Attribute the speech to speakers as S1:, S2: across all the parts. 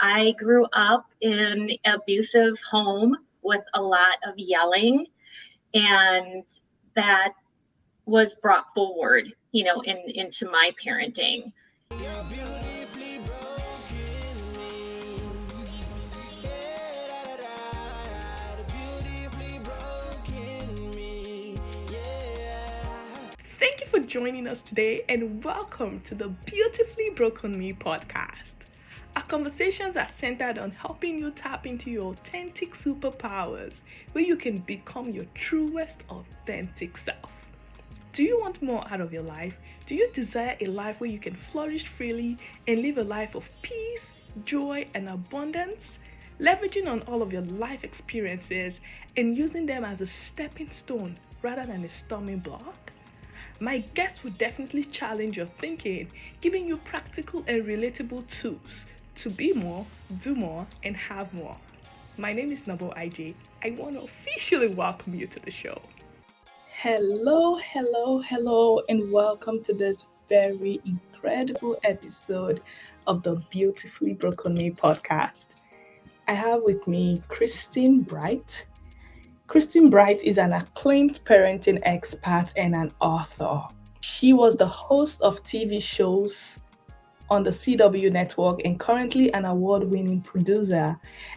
S1: I grew up in an abusive home with a lot of yelling, and that was brought forward, into my parenting.
S2: Thank you for joining us today and welcome to the Beautifully Broken Me podcast. Our conversations are centered on helping you tap into your authentic superpowers where you can become your truest, authentic self. Do you want more out of your life? Do you desire a life where you can flourish freely and live a life of peace, joy, and abundance? Leveraging on all of your life experiences and using them as a stepping stone rather than a stumbling block? My guest will definitely challenge your thinking, giving you practical and relatable tools to be more, do more, and have more. My name is Nabo IJ. I want to officially welcome you to the show. Hello, and welcome to this very incredible episode of the Beautifully Broken Me podcast. I have with me Christine Bright. Christine Bright is an acclaimed parenting expert and an author. She was the host of TV shows on the CW network and currently an award-winning producer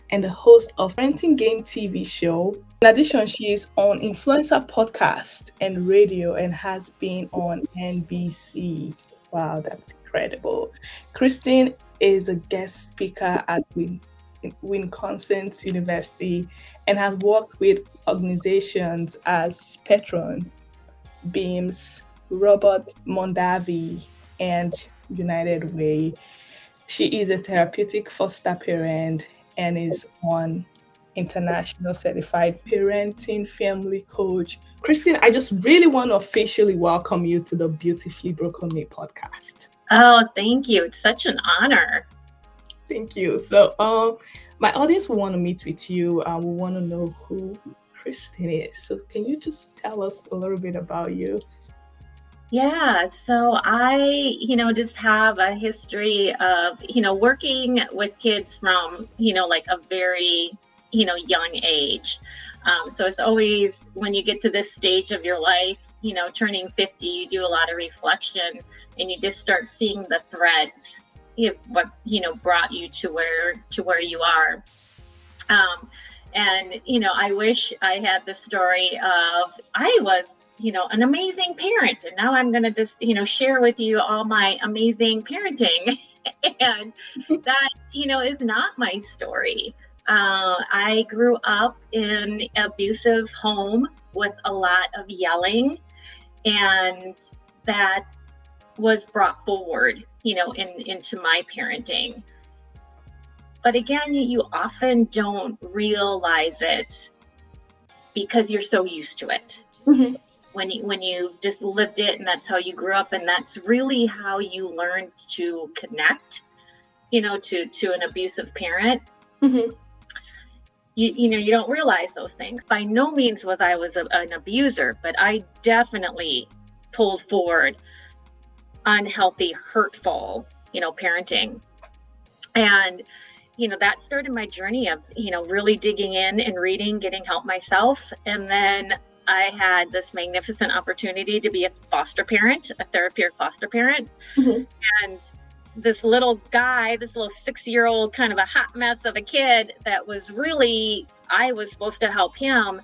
S2: and the host of Parenting Game TV show. In addition, she is on influencer podcast and radio and has been on NBC. Wow, that's incredible. Christine is a guest speaker at Wisconsin University and has worked with organizations as Petron, Beams, Robert Mondavi, and United Way. She is a therapeutic foster parent and is on international certified parenting family coach. Christine, I just really want to officially welcome you to the Beautifully Broken Me podcast.
S1: Oh, thank you. It's such an honor.
S2: Thank you. So, my audience will want to meet with you. We want to know who Christine is. So, can you just tell us a little bit about you?
S1: Yeah, so I, just have a history of, working with kids from, like a very, young age. So it's always when you get to this stage of your life, turning 50, you do a lot of reflection and you just start seeing the threads of what, brought you to where you are. And, I wish I had the story of I was, an amazing parent. And now I'm going to just, share with you all my amazing parenting. And that, is not my story. I grew up in an abusive home with a lot of yelling, and that was brought forward, into my parenting. But again, you often don't realize it because you're so used to it.
S2: Mm-hmm.
S1: When you've just lived it and that's how you grew up, and that's really how you learned to connect, to an abusive parent.
S2: Mm-hmm.
S1: You don't realize those things. By no means was I an abuser, but I definitely pulled forward unhealthy, hurtful, parenting. And that started my journey of, really digging in and reading, getting help myself. And then I had this magnificent opportunity to be a foster parent, a therapeutic foster parent.
S2: Mm-hmm.
S1: And this little guy, this little 6-year-old kind of a hot mess of a kid that was really, I was supposed to help him,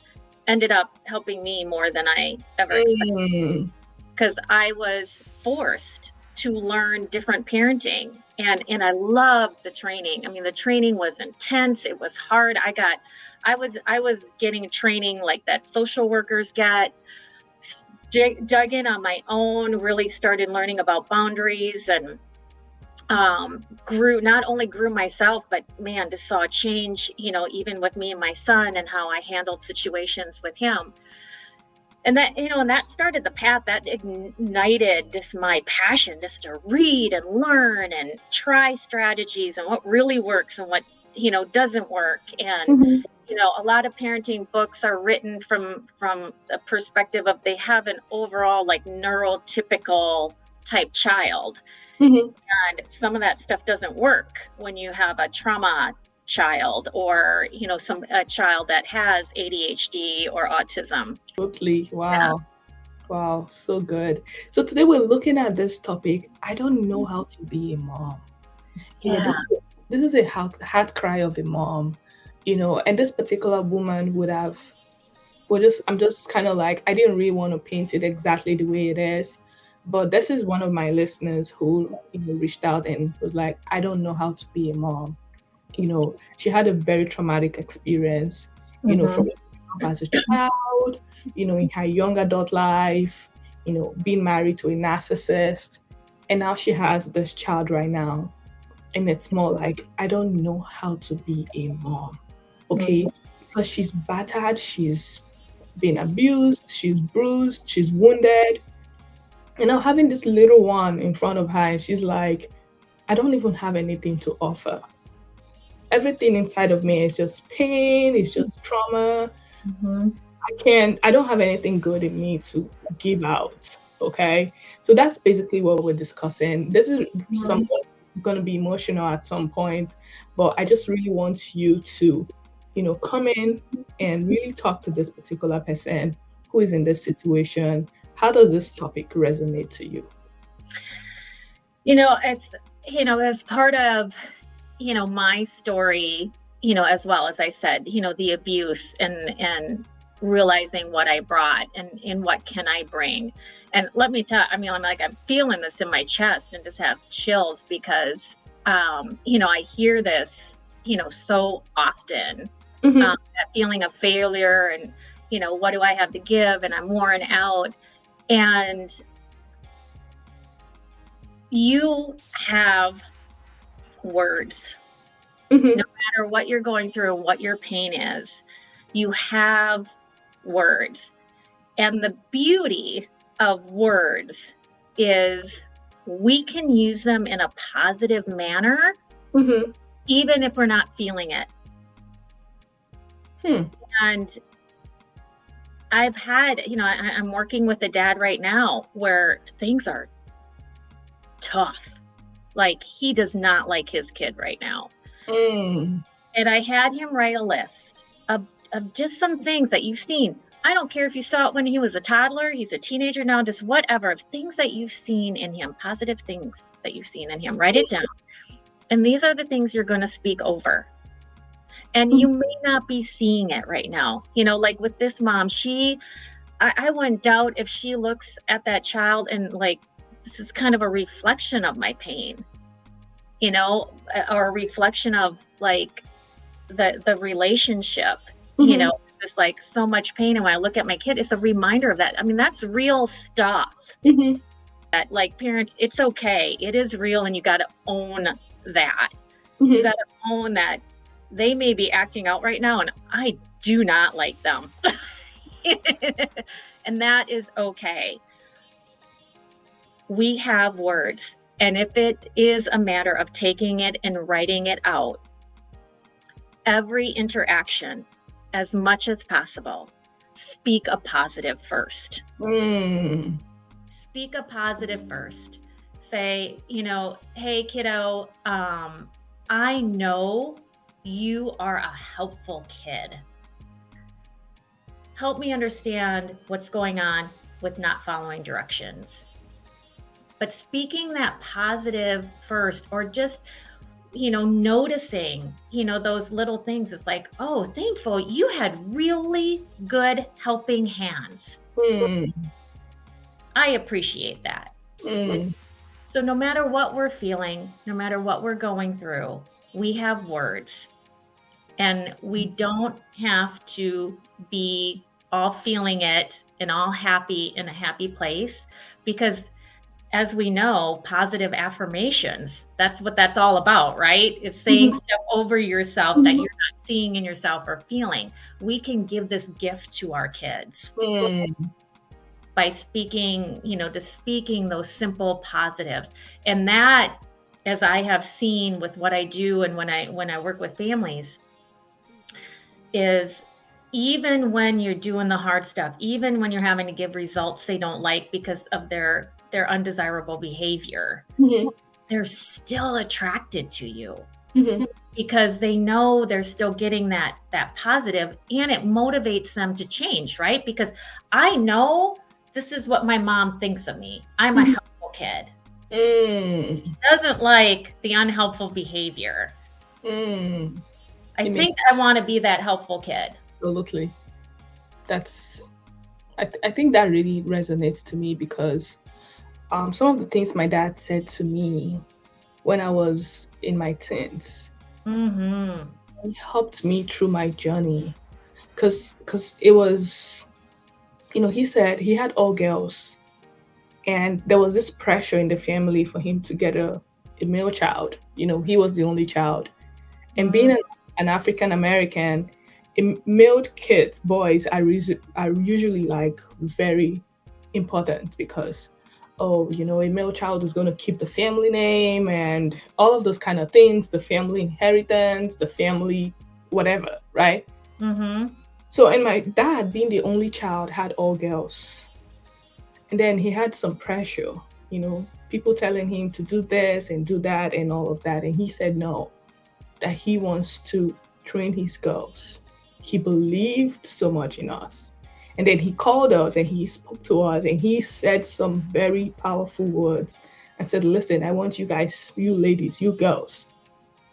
S1: ended up helping me more than I ever expected. Because I was forced to learn different parenting. And I loved the training. I mean, the training was intense. It was hard. I was getting training like that social workers get, dug in on my own, really started learning about boundaries, and not only grew myself, but man, just saw a change, even with me and my son and how I handled situations with him. And that, and that started the path that ignited just my passion just to read and learn and try strategies and what really works and what, doesn't work. And,
S2: Mm-hmm.
S1: A lot of parenting books are written from a perspective of they have an overall like neurotypical type child.
S2: Mhm.
S1: And some of that stuff doesn't work when you have a trauma child, or a child that has ADHD or autism.
S2: Absolutely.
S1: Yeah.
S2: Wow. Wow. So good. So today we're looking at this topic. I don't know how to be a mom.
S1: Yeah.
S2: This is a heart cry of a mom. And this particular woman would have I'm just kind of like, I didn't really want to paint it exactly the way it is. But this is one of my listeners who reached out and was like, I don't know how to be a mom. She had a very traumatic experience, from
S1: Mm-hmm.
S2: growing up as a child, in her young adult life, being married to a narcissist. And now she has this child right now. And it's more like, I don't know how to be a mom. Okay. Because she's battered, she's been abused, she's bruised, she's wounded. And now having this little one in front of her, and she's like, I don't even have anything to offer. Everything inside of me is just pain, it's just trauma.
S1: Mm-hmm.
S2: I don't have anything good in me to give out. Okay. So that's basically what we're discussing. This is
S1: Mm-hmm.
S2: somewhat going to be emotional at some point, but I just really want you to, come in and really talk to this particular person who is in this situation. How does this topic resonate to you?
S1: It's, as part of, my story, as well, as I said, the abuse, and realizing what I brought, and what can I bring. And let me tell, I mean, I'm feeling this in my chest and just have chills because, I hear this, so often,
S2: Mm-hmm.
S1: that feeling of failure, and, what do I have to give? And I'm worn out. And you have words.
S2: Mm-hmm.
S1: No matter what you're going through and what your pain is, you have words. And the beauty of words is we can use them in a positive manner,
S2: Mm-hmm.
S1: even if we're not feeling it.
S2: Hmm.
S1: And I've had, I'm working with a dad right now where things are tough. Like, he does not like his kid right now.
S2: Mm.
S1: And I had him write a list of just some things that you've seen. I don't care if you saw it when he was a toddler, he's a teenager now, just whatever, things that you've seen in him, positive things that you've seen in him. Write it down. And these are the things you're going to speak over. And you may not be seeing it right now. Like with this mom, I wouldn't doubt if she looks at that child and, like, this is kind of a reflection of my pain, or a reflection of, like, the relationship,
S2: Mm-hmm.
S1: there's like so much pain. And when I look at my kid, it's a reminder of that. I mean, that's real stuff
S2: Mm-hmm.
S1: that, like, parents, it's okay. It is real. And you got to own that. You
S2: Mm-hmm.
S1: got to own that they may be acting out right now, and I do not like them. And that is okay. We have words. And if it is a matter of taking it and writing it out, every interaction, as much as possible, speak a positive first.
S2: Mm.
S1: Speak a positive first. Say, hey, kiddo, I know you are a helpful kid. Help me understand what's going on with not following directions. But speaking that positive first, or just, noticing, those little things. It's like, oh, thankful you had really good helping hands.
S2: Mm.
S1: I appreciate that.
S2: Mm.
S1: So no matter what we're feeling, no matter what we're going through, we have words. And we don't have to be all feeling it and all happy in a happy place, because, as we know, positive affirmations, that's what that's all about, right? Is saying
S2: Mm-hmm.
S1: stuff over yourself that you're not seeing in yourself or feeling. We can give this gift to our kids
S2: Mm.
S1: by speaking, just speaking those simple positives. And that, as I have seen with what I do and when I work with families, is even when you're doing the hard stuff, even when you're having to give results they don't like because of their their undesirable behavior,
S2: Mm-hmm.
S1: they're still attracted to you
S2: Mm-hmm.
S1: because they know they're still getting that positive, and it motivates them to change, right? Because I know this is what my mom thinks of me. I'm a helpful kid.
S2: Mm.
S1: Doesn't like the unhelpful behavior.
S2: Mm.
S1: I
S2: It makes
S1: think I want to be that helpful kid.
S2: absolutely. That's I think that really resonates to me because some of the things my dad said to me when I was in my teens,
S1: Mm-hmm.
S2: he helped me through my journey. Cause it was, he said he had all girls, and there was this pressure in the family for him to get a male child. He was the only child, and being an African American, male kids, boys are usually like very important because, oh, a male child is going to keep the family name and all of those kind of things, the family inheritance, the family whatever, right?
S1: Mm-hmm.
S2: So, and my dad, being the only child, had all girls. And then he had some pressure, people telling him to do this and do that and all of that. And he said no, that he wants to train his girls. He believed so much in us. And then he called us and he spoke to us and he said some very powerful words and said, listen, I want you guys, you ladies, you girls,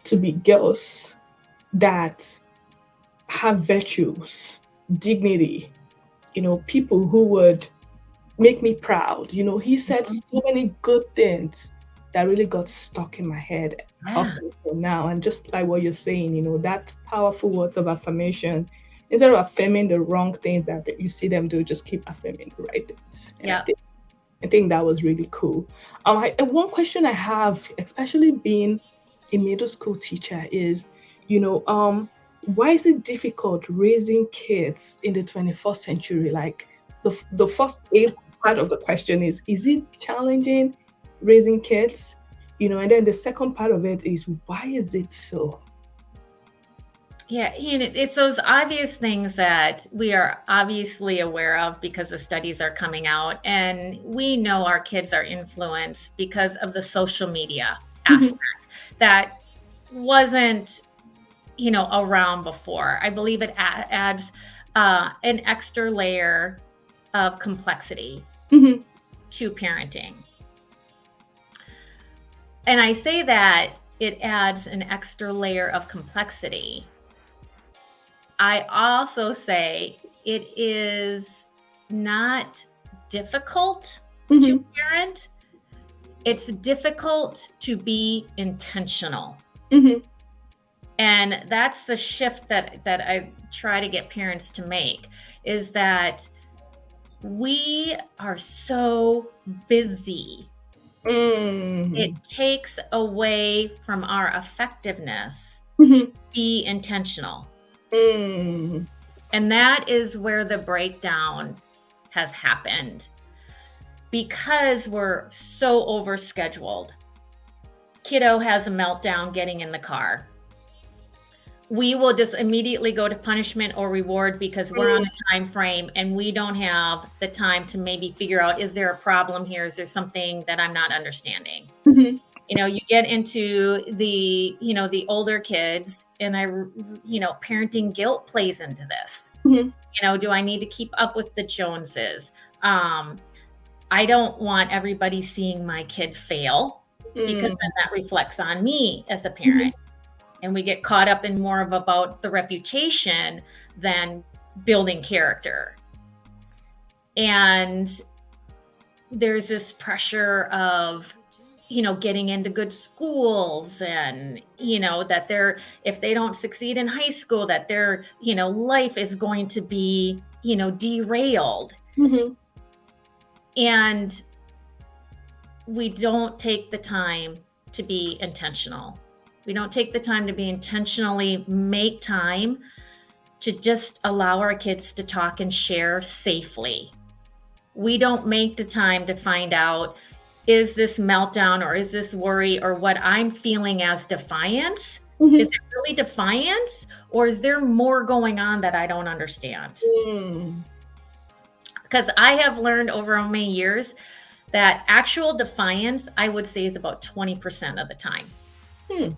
S2: to be girls that have virtues, dignity, people who would make me proud. He said so many good things that really got stuck in my head up
S1: Yeah.
S2: until now. And just like what you're saying, that powerful words of affirmation, instead of affirming the wrong things that you see them do, just keep affirming the right things. And
S1: Yeah.
S2: I think that was really cool. And one question I have, especially being a middle school teacher, is, why is it difficult raising kids in the 21st century? Like the first part of the question is it challenging raising kids? And then the second part of it is, why is it so?
S1: Yeah, it's those obvious things that we are obviously aware of because the studies are coming out, and we know our kids are influenced because of the social media
S2: Mhm.
S1: aspect that wasn't, around before. I believe it adds an extra layer of complexity
S2: Mhm.
S1: to parenting. And I say that it adds an extra layer of complexity. I also say it is not difficult to
S2: Mhm.
S1: parent. It's difficult to be intentional.
S2: Mhm.
S1: And that's the shift that I try to get parents to make, is that we are so busy. It
S2: Mm.
S1: takes away from our effectiveness to
S2: Mhm.
S1: be intentional.
S2: Mm.
S1: And that is where the breakdown has happened because we're so overscheduled. Kiddo has a meltdown getting in the car. We will just immediately go to punishment or reward because we're on a time frame and we don't have the time to maybe figure out, is there a problem here? Is there something that I'm not understanding?
S2: Mhm.
S1: You get into the older kids, and parenting guilt plays into this.
S2: Mhm.
S1: Do I need to keep up with the Joneses? I don't want everybody seeing my kid fail because
S2: Mm.
S1: then that reflects on me as a
S2: Mhm.
S1: parent. And we get caught up in more of about the reputation than building character. And there's this pressure of, getting into good schools, and, that if they don't succeed in high school, that their, life is going to be, derailed.
S2: Mhm.
S1: And we don't take the time to be intentional. We don't take the time to be intentionally make time to just allow our kids to talk and share safely. We don't make the time to find out, is this meltdown or is this worry or what I'm feeling as defiance? Is
S2: Mhm.
S1: it really defiance, or is there more going on that I don't understand?
S2: Mm.
S1: Because I have learned over many years That actual defiance, I would say, is about 20% of the time.
S2: Hmm.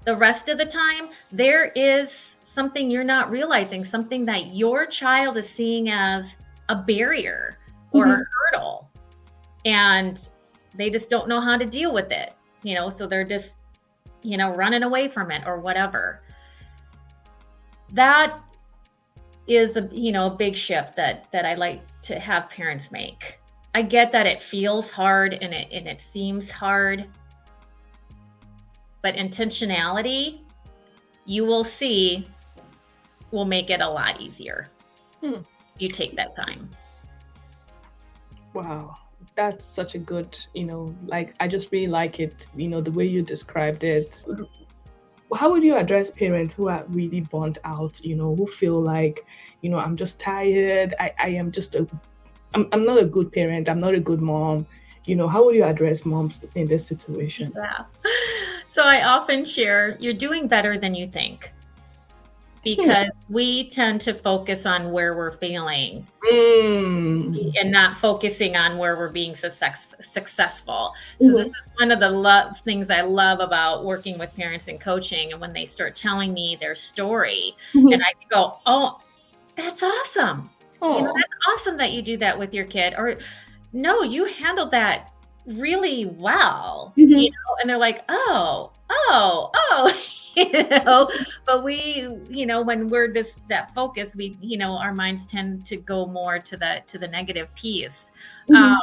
S1: The rest of the time, there is something you're not realizing, something that your child is seeing as a barrier or a hurdle, and they just don't know how to deal with it, so they're just, running away from it or whatever. That is a big shift that I like to have parents make. I get that it feels hard and it seems hard, but intentionality, you will see, will make it a lot easier. You take that time.
S2: Wow, that's such a good, like I just really like it, the way you described it. How would you address parents who are really burnt out, who feel like, I'm just tired, I am just I'm not a good parent, I'm not a good mom. How would you address moms in this situation?
S1: Yeah. So I often share, you're doing better than you think,
S2: Hmm.
S1: because we tend to focus on where we're failing
S2: Mm.
S1: and not focusing on where we're being successful. So this
S2: Mhm.
S1: is one of the things I love about working with parents and coaching. And when they start telling me their story, and
S2: Mhm.
S1: I can go, oh, that's awesome.
S2: Oh.
S1: That's awesome that you do that with your kid. Or no, you handled that really well,
S2: Mhm.
S1: and they're like, oh, but we, when we're just that focus, we, our minds tend to go more to the negative piece. Um,
S2: Mhm.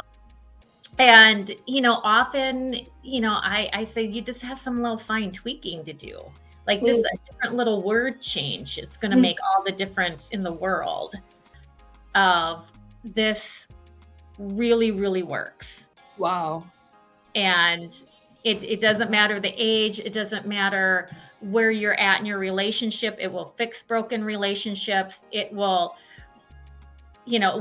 S1: and, often, I say you just have some little fine tweaking to do. Like this, a different little word change is going to
S2: Mhm.
S1: make all the difference in the world of this really, really works.
S2: Wow.
S1: And it doesn't matter the age, it doesn't matter where you're at in your relationship. It will fix broken relationships. It will,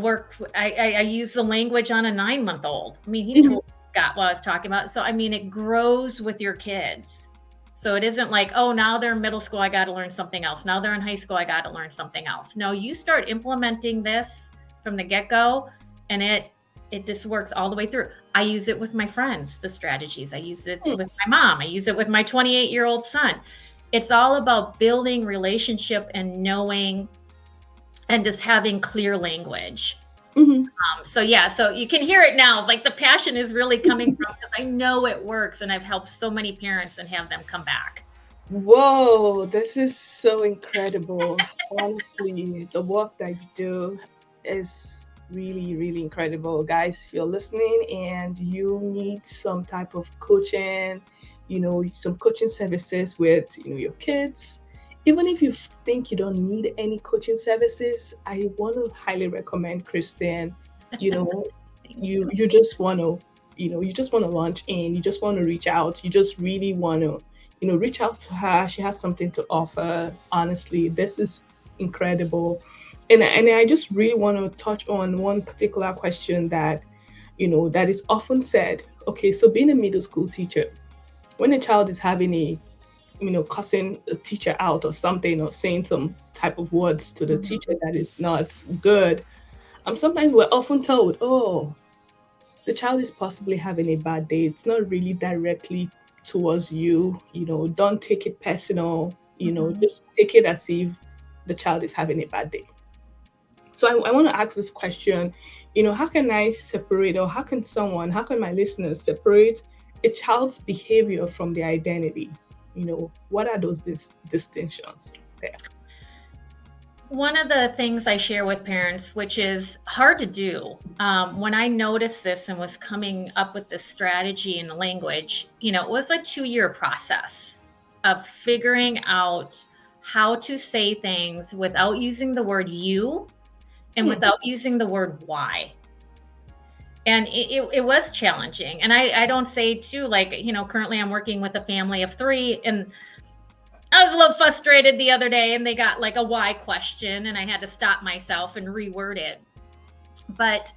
S1: work. I use the language on a 9-month-old. I mean, he
S2: Mhm.
S1: got what I was talking about. So I mean, it grows with your kids. So it isn't like, oh, now they're in middle school, I got to learn something else. Now they're in high school, I got to learn something else. No, you start implementing this from the get-go, and it just works all the way through. I use it with my friends, the strategies. I use it with my mom. I use it with my 28-year-old son. It's all about building relationship and knowing and just having clear language.
S2: Mhm.
S1: So yeah, so you can hear it now. It's like the passion is really coming from, because I know it works, and I've helped so many parents and have them come back.
S2: Whoa, this is so incredible. Honestly, the work that you do is really, really incredible. Guys, if you're listening and you need some type of coaching, some coaching services with, your kids, even if you think you don't need any coaching services, I want to highly recommend Kristen. You know,
S1: Thank you.
S2: you just want to, you just want to launch in, you just want to reach out, you just really want to reach out to her. She has something to offer. Honestly, this is incredible. And I just really want to touch on one particular question that, that is often said. Okay, so being a middle school teacher, when a child is having a, cussing a teacher out or something, or saying some type of words to the
S1: Mhm.
S2: teacher that is not good, sometimes we're often told, oh, the child is possibly having a bad day. It's not really directly towards you. Don't take it personal.
S1: Mhm.
S2: Just take it as if the child is having a bad day. So I want to ask this question. How can I separate, or how can my listeners separate a child's behavior from their identity? What are those distinctions there?
S1: One of the things I share with parents, which is hard to do, when I noticed this and was coming up with this strategy and language, it was a 2-year process of figuring out how to say things without using the word you and
S2: Hmm.
S1: without using the word why. And it was challenging. And I don't say too, like, currently I'm working with a family of 3, and I was a little frustrated the other day, and they got like a why question, and I had to stop myself and reword it. But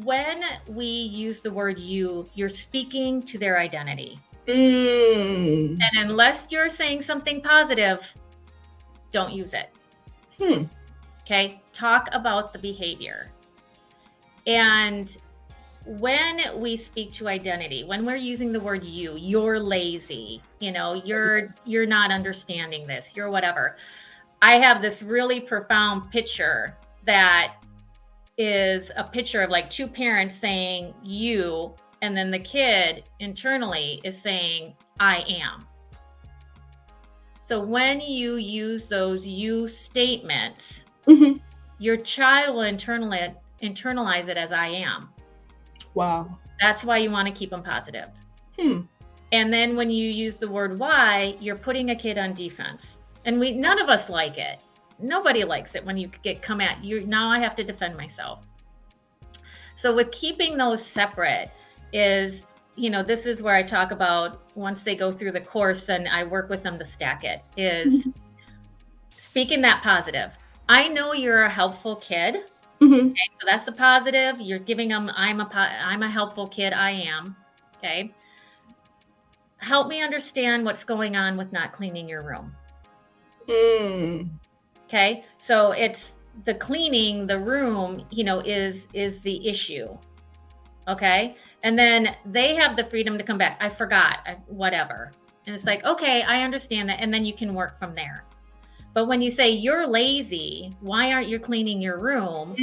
S1: when we use the word you're speaking to their identity.
S2: Mm.
S1: And unless you're saying something positive, don't use it. Okay. Talk about the behavior. And when we speak to identity, when we're using the word you're lazy, you're not understanding this, you're whatever. I have this really profound picture that is a picture of like two parents saying you, and then the kid internally is saying I am. So when you use those you statements, your child will internalize it as I am.
S2: Wow.
S1: That's why you want to keep them positive.
S2: And
S1: then when you use the word why, you're putting a kid on defense. And none of us like it. Nobody likes it when you come at you. Now I have to defend myself. So with keeping those separate is, this is where I talk about once they go through the course and I work with them to stack it, is speaking that positive. I know you're a helpful kid. Okay, so that's the positive. You're giving them, I'm a helpful kid. I am. Okay. Help me understand what's going on with not cleaning your room. Okay. So it's the cleaning the room, is the issue. Okay. And then they have the freedom to come back. I forgot, whatever. And it's like, okay, I understand that. And then you can work from there. But when you say you're lazy, why aren't you cleaning your room?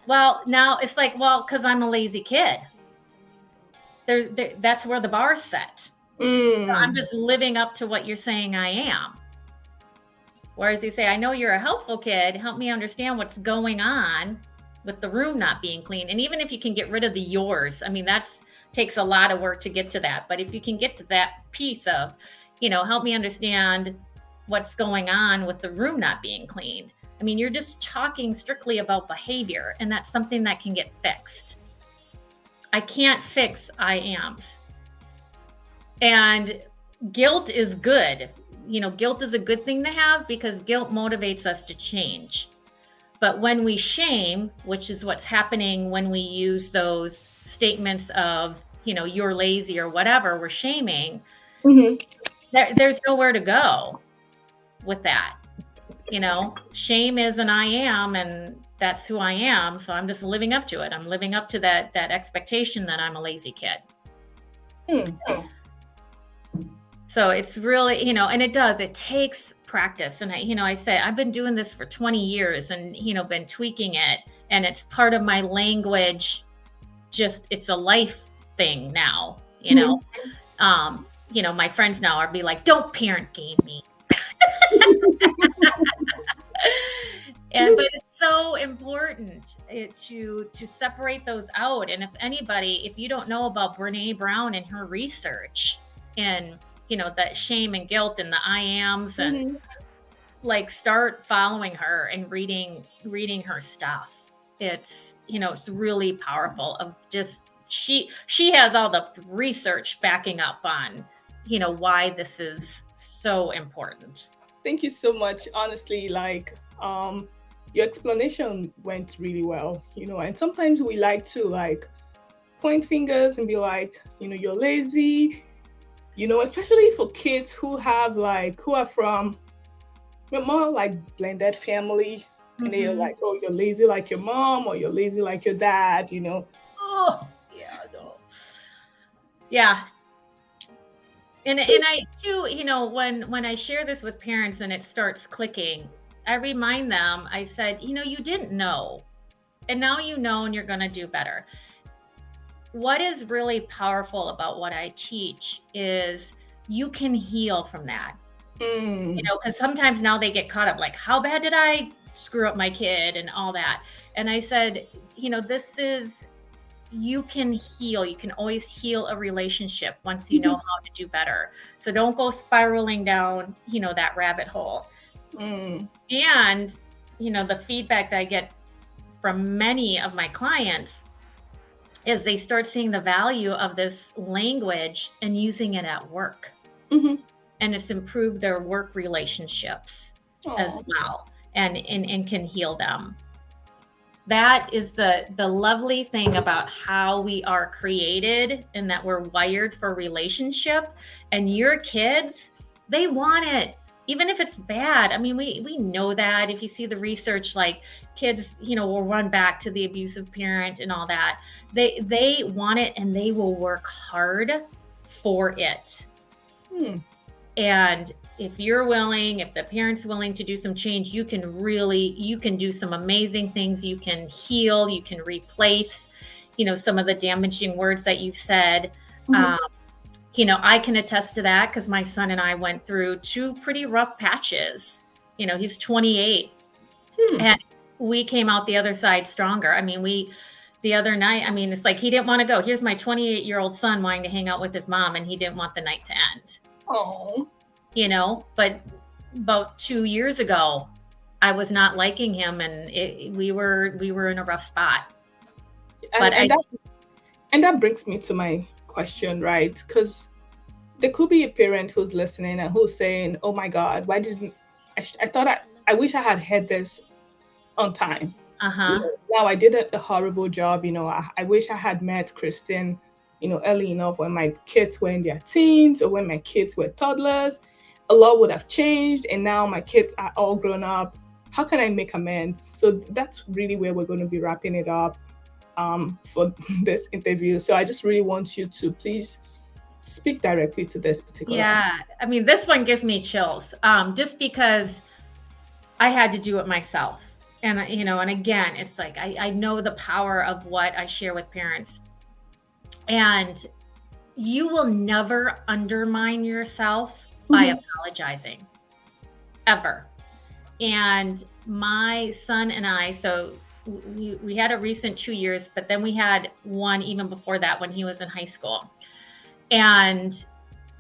S1: Well, now it's like, well, because I'm a lazy kid. That's where the bar's set. So I'm just living up to what you're saying I am. Whereas you say, I know you're a helpful kid. Help me understand what's going on with the room not being clean. And even if you can get rid of the yours, I mean, takes a lot of work to get to that. But if you can get to that piece of, help me understand what's going on with the room not being cleaned. I mean, you're just talking strictly about behavior, and that's something that can get fixed. I can't fix I ams. And guilt is good. Guilt is a good thing to have because guilt motivates us to change. But when we shame, which is what's happening when we use those statements of, you're lazy or whatever, we're shaming, there's nowhere to go with that. Shame is an I am, and that's who I am. So I'm just living up to it. I'm living up to that expectation that I'm a lazy kid. So it's really, and it takes practice. And I say, I've been doing this for 20 years and, been tweaking it, and it's part of my language. It's a life thing now, my friends now are be like, don't parent game me. But it's so important to separate those out. And if you don't know about Brene Brown and her research and, that shame and guilt and the I ams and like start following her and reading her stuff. It's, it's really powerful of just, she has all the research backing up on, why this is so important.
S2: Thank you so much. Honestly, your explanation went really well, and sometimes we like to point fingers and be like, you're lazy, especially for kids who are from more like blended family, and they're like, oh, you're lazy like your mom, or you're lazy like your dad,
S1: Oh, yeah, no. Yeah. And I too, when I share this with parents and it starts clicking, I remind them, I said, you didn't know, and now you know, and you're going to do better. What is really powerful about what I teach is you can heal from that. Because sometimes now they get caught up, like, how bad did I screw up my kid and all that? And I said, you can heal. You can always heal a relationship once you know how to do better. So don't go spiraling down, that rabbit hole. And, the feedback that I get from many of my clients is they start seeing the value of this language and using it at work. And it's improved their work relationships as well, and can heal them. That is the lovely thing about how we are created, and that we're wired for relationship. And your kids, they want it. even if it's bad. I mean, we know that if you see the research, like kids, will run back to the abusive parent and all that. They want it and they will work hard for it.
S2: Hmm.
S1: And if you're willing, if the parent's willing to do some change, you can do some amazing things. You can heal, you can replace, some of the damaging words that you've said.
S2: Mhm.
S1: Um, I can attest to that because my son and I went through two pretty rough patches. He's 28
S2: Hmm.
S1: and we came out the other side stronger. I mean, the other night, it's like he didn't want to go. Here's my 28-year-old son wanting to hang out with his mom, and he didn't want the night to end.
S2: Oh.
S1: But about 2 years ago, I was not liking him, and we were in a rough spot.
S2: And
S1: But
S2: that brings me to my question, right? Because there could be a parent who's listening and who's saying, "Oh my God, why didn't I thought I wish I had heard this on time.
S1: uh-huh.
S2: Now I did a horrible job. I wish I had met Kristen, early enough when my kids were in their teens or when my kids were toddlers. A lot would have changed, and now my kids are all grown up. How can I make amends?" So that's really where we're going to be wrapping it up for this interview. So I just really want you to please speak directly to this particular.
S1: Yeah. This one gives me chills. Just because I had to do it myself. And and again, it's like I know the power of what I share with parents. And you will never undermine yourself by
S2: Mhm.
S1: apologizing. Ever. And my son and I, so we had a recent 2 years, but then we had one even before that when he was in high school. And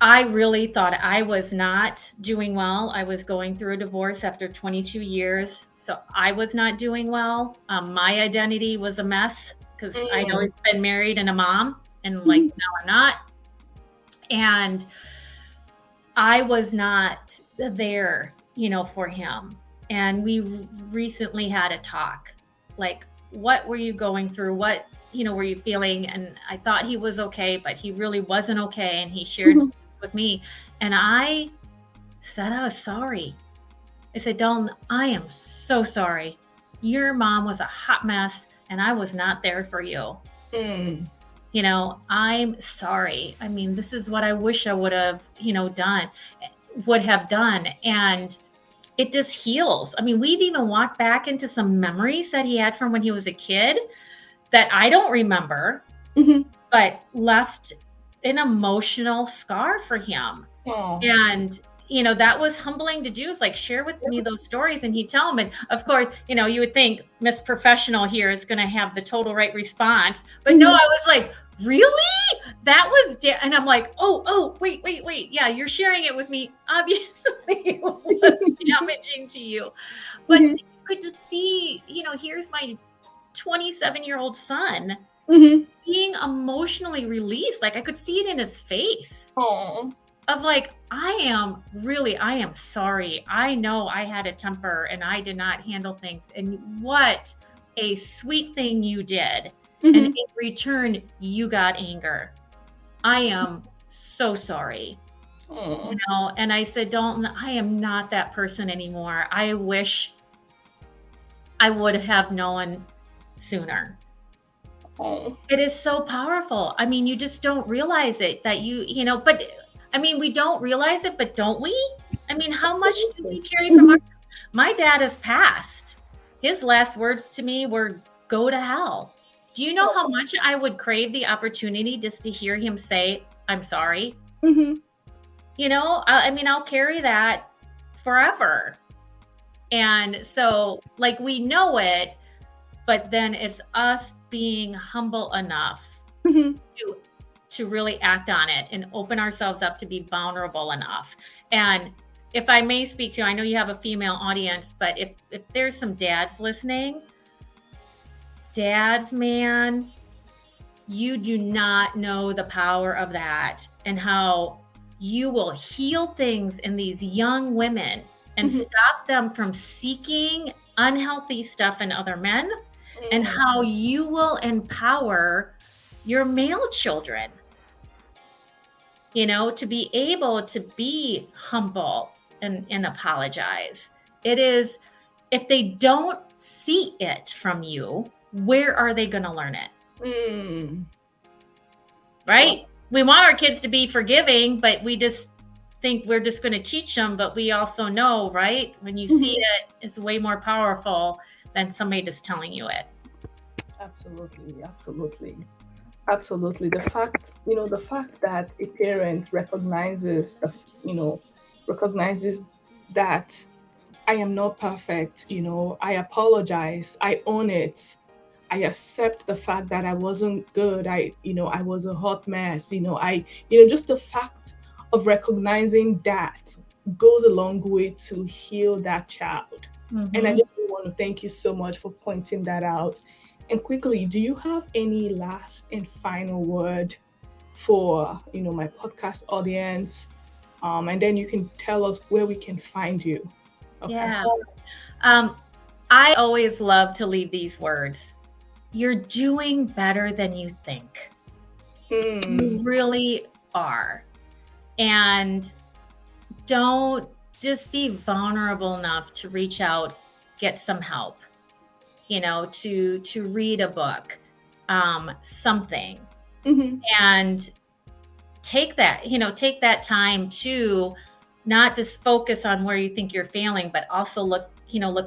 S1: I really thought I was not doing well. I was going through a divorce after 22 years. So I was not doing well. My identity was a mess because I'd
S2: Mm.
S1: always been married and a mom, and like
S2: Mhm.
S1: now I'm not. And I was not there, for him. And we recently had a talk. Like, what were you going through? What, were you feeling? And I thought he was okay, but he really wasn't okay. And he shared
S2: Mhm.
S1: things with me. And I said, I was sorry. I said, Dalton, I am so sorry. Your mom was a hot mess and I was not there for you.
S2: Mm.
S1: I'm sorry. This is what I wish I would have, would have done. And it just heals. We've even walked back into some memories that he had from when he was a kid that I don't remember,
S2: Mhm.
S1: but left an emotional scar for him.
S2: Oh.
S1: And that was humbling to do, is like share with me those stories and he'd tell them. And of course, you would think Miss Professional here is going to have the total right response, but no, I
S2: Mhm.
S1: was like, really? That was and I'm like, oh, wait, yeah, you're sharing it with me. Obviously it was damaging to you, but
S2: Mhm.
S1: you could just see, here's my 27-year-old son
S2: Mhm.
S1: being emotionally released. Like I could see it in his face
S2: Oh.
S1: of like, I am sorry. I know I had a temper and I did not handle things. And what a sweet thing you did. And
S2: Mhm.
S1: in return, you got anger. I am so sorry.
S2: Oh.
S1: And I said, Dalton, I am not that person anymore. I wish I would have known sooner.
S2: Oh.
S1: It is so powerful. You just don't realize it that but we don't realize it, but don't we? How much do
S2: Absolutely.
S1: we carry from
S2: Mhm.
S1: my dad has passed. His last words to me were, go to hell. Do you know how much I would crave the opportunity just to hear him say, I'm sorry?
S2: Mhm.
S1: I'll carry that forever. And so, like, we know it, but then it's us being humble enough
S2: Mhm.
S1: to really act on it and open ourselves up to be vulnerable enough. And if I may speak to, I know you have a female audience, but if there's some dads listening, dads, man, you do not know the power of that and how you will heal things in these young women and
S2: Mhm.
S1: stop them from seeking unhealthy stuff in other men, and
S2: Mm.
S1: how you will empower your male children, to be able to be humble and apologize. It is, if they don't see it from you, where are they going to learn it? Right?
S2: Wow.
S1: We want our kids to be forgiving, but we just think we're just going to teach them. But we also know, right? When you see it, it's way more powerful than somebody just telling you it.
S2: Absolutely, absolutely. Absolutely. The fact that a parent recognizes that I am not perfect, I apologize, I own it. I accept the fact that I wasn't good. I was a hot mess. Just the fact of recognizing that goes a long way to heal that child. And I
S1: Mm-hmm.
S2: just really want to thank you so much for pointing that out. And quickly, do you have any last and final word for my podcast audience? And then you can tell us where we can find you. Okay.
S1: Yeah. I always love to leave these words. You're doing better than you think. You really are. And don't just be vulnerable enough to reach out, get some help, to read a book, something,
S2: Mm-hmm.
S1: and take that time to not just focus on where you think you're failing, but also look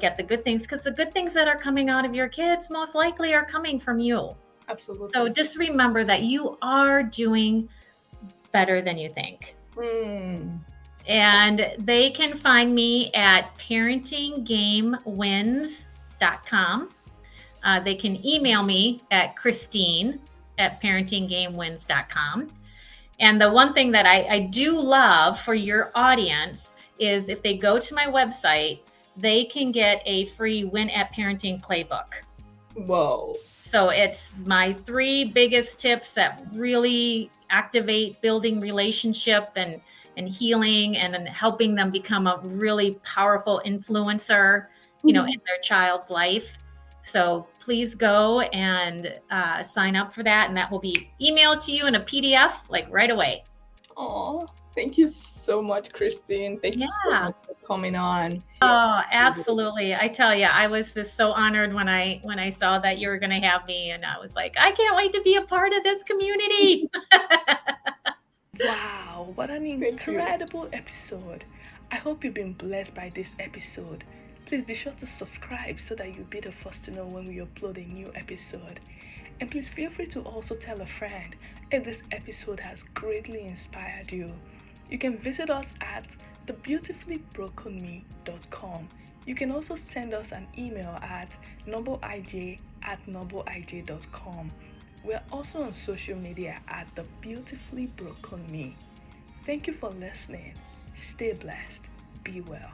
S1: at the good things, because the good things that are coming out of your kids most likely are coming from you.
S2: Absolutely.
S1: So just remember that you are doing better than you think. And they can find me at parentinggamewins.com. They can email me at Christine@parentinggamewins.com. And the one thing that I do love for your audience is if they go to my website, they can get a free Win at Parenting playbook.
S2: Whoa.
S1: So it's my 3 biggest tips that really activate building relationship and healing and helping them become a really powerful influencer, in their child's life. So please go and sign up for that, and that will be emailed to you in a PDF like right away.
S2: Oh, thank you so much, Christine. Thank you so much for coming on.
S1: Oh, absolutely. I tell you, I was just so honored when I saw that you were going to have me, and I was like, I can't wait to be a part of this community.
S3: Wow, what an incredible episode. I hope you've been blessed by this episode. Please be sure to subscribe so that you'll be the first to know when we upload a new episode. And please feel free to also tell a friend if this episode has greatly inspired you. You can visit us at thebeautifullybrokenne.com. You can also send us an email at noblej@noblej.com. We're also on social media at The Beautifully Broken Me. Thank you for listening. Stay blessed. Be well.